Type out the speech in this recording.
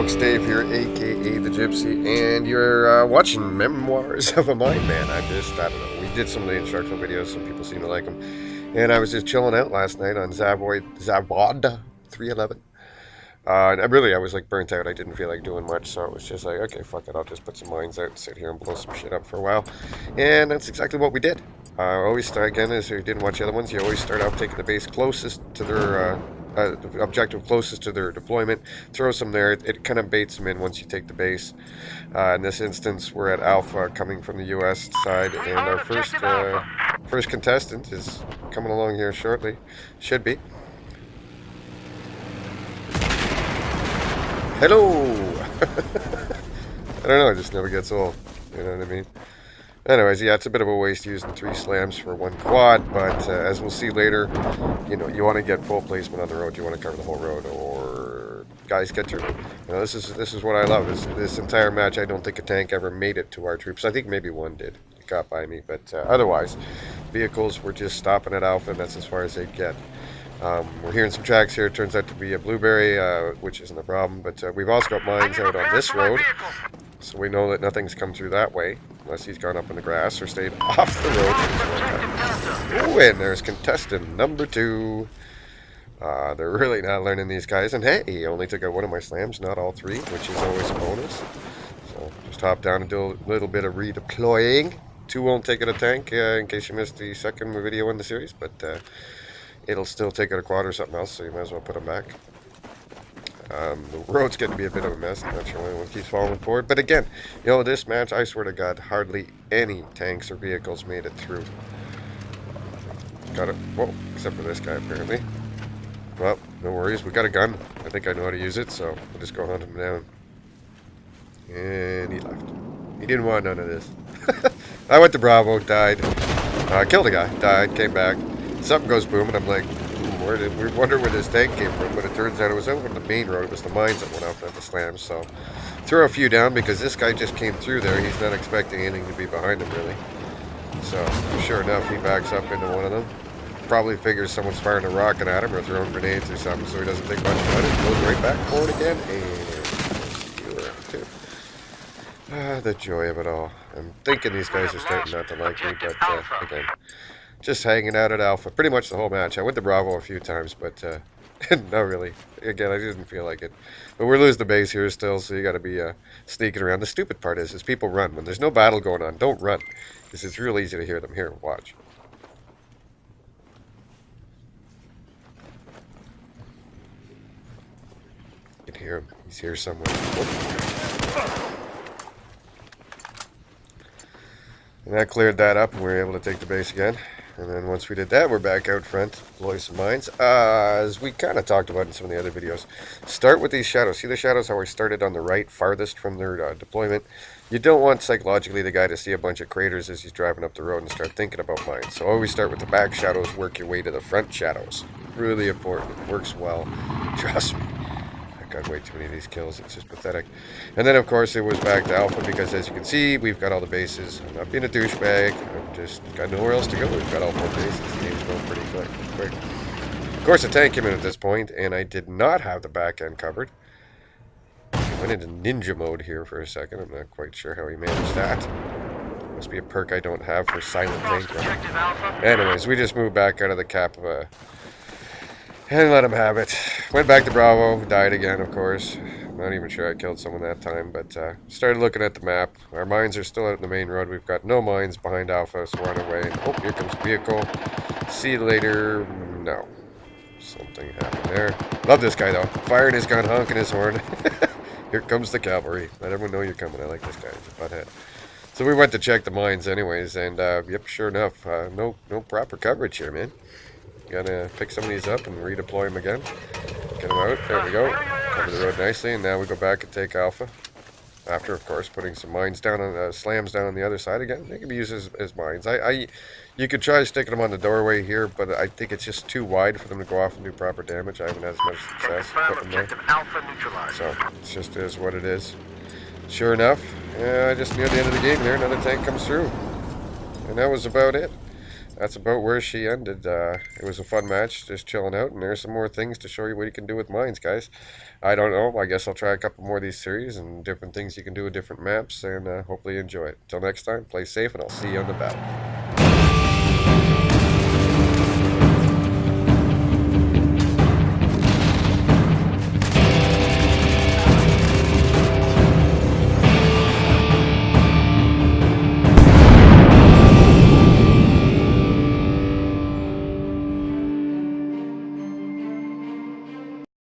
folks, Dave here, aka the Gypsy, and you're watching Memoirs of a Mind Man. I don't know, we did some of the instructional videos, some people seem to like them, and I was just chilling out last night on Zavod 311. And I was like burnt out. I didn't feel like doing much, so it was just like, okay, fuck it, I'll just put some mines out and sit here and blow some shit up for a while. And that's exactly what we did. Always start, again, as you didn't watch the other ones, you always start off taking the base closest to their the objective closest to their deployment, throw some there. It kind of baits them in once you take the base. In this instance, we're at Alpha coming from the US side, and our first contestant is coming along here shortly. Should be. Hello! I don't know, it just never gets old. You know what I mean? Anyways, yeah, it's a bit of a waste using 3 slams for 1 quad, but as we'll see later, you know, you want to get full placement on the road. You want to cover the whole road, or guys get through. You know, this is what I love. This entire match, I don't think a tank ever made it to our troops. I think maybe one did. It got by me, but otherwise, vehicles were just stopping at Alpha, and that's as far as they get. We're hearing some tracks here. It turns out to be a blueberry, which isn't a problem, but we've also got mines out on this road, so we know that nothing's come through that way, unless he's gone up in the grass or stayed off the road. Oh, and there's contestant number 2. They're really not learning, these guys, and hey, he only took out 1 of my slams, not all 3, which is always a bonus. So just hop down and do a little bit of redeploying. 2 won't take out a tank, in case you missed the second video in the series, but it'll still take out a quad or something else, so you might as well put them back. The road's getting to be a bit of a mess. I'm not sure why anyone keeps falling forward. But again, you know, this match, I swear to God, hardly any tanks or vehicles made it through. Got it. Whoa, except for this guy, apparently. Well, no worries. We got a gun. I think I know how to use it, so we'll just go hunt him down. And he left. He didn't want none of this. I went to Bravo, died. Killed a guy, died, came back. Something goes boom, and I'm like, we wonder where this tank came from, but it turns out it was over on the main road. It was the mines that went out at the slams, so throw a few down because this guy just came through there. He's not expecting anything to be behind him, really. So, sure enough, he backs up into one of them. Probably figures someone's firing a rocket at him or throwing grenades or something, so he doesn't think much about it. Goes right back forward again, and you're out too. The joy of it all. I'm thinking these guys are starting not to like me, but again, just hanging out at Alpha pretty much the whole match. I went to Bravo a few times, but not really. Again, I didn't feel like it. But we're losing the base here still, so you got to be sneaking around. The stupid part is people run. When there's no battle going on, don't run. Because it's real easy to hear them. Here, watch. You can hear him. He's here somewhere. Oh. And that cleared that up, and we were able to take the base again. And then once we did that, we're back out front, deploy some mines. As we kind of talked about in some of the other videos, start with these shadows. See the shadows, how I started on the right, farthest from their deployment? You don't want, psychologically, the guy to see a bunch of craters as he's driving up the road and start thinking about mines. So always start with the back shadows, work your way to the front shadows. Really important. It works well. Trust me. Got way too many of these kills. It's just pathetic. And then, of course, it was back to Alpha because, as you can see, we've got all the bases. I'm not being a douchebag. I've just got nowhere else to go. We've got all 4 bases. The game's going pretty quick. Of course, the tank came in at this point, and I did not have the back end covered. I went into ninja mode here for a second. I'm not quite sure how he managed that. Must be a perk I don't have for silent tank run. Anyways, we just moved back out of the cap and let him have it. Went back to Bravo, died again, of course. I'm not even sure I killed someone that time, but started looking at the map. Our mines are still out on the main road. We've got no mines behind Alpha, so we're on our way. And, oh, here comes a vehicle. See you later. No. Something happened there. Love this guy, though. Firing his gun, honking his horn. Here comes the cavalry. Let everyone know you're coming. I like this guy. He's a butthead. So we went to check the mines anyways, and, yep, sure enough, no proper coverage here, man. Gotta pick some of these up and redeploy them again. Get them out. There we go. Cover the road nicely, and now we go back and take Alpha. After, of course, putting some mines down on slams down on the other side again. They can be used as mines. You could try sticking them on the doorway here, but I think it's just too wide for them to go off and do proper damage. I haven't had as much success putting them there. So it just is what it is. Sure enough, just near the end of the game here, another tank comes through, and that was about it. that's about where she ended. It was a fun match, just chilling out, and there's some more things to show you what you can do with mines, guys. I don't know. I guess I'll try a couple more of these series and different things you can do with different maps, and hopefully you enjoy it. Until next time, play safe, and I'll see you on the battle.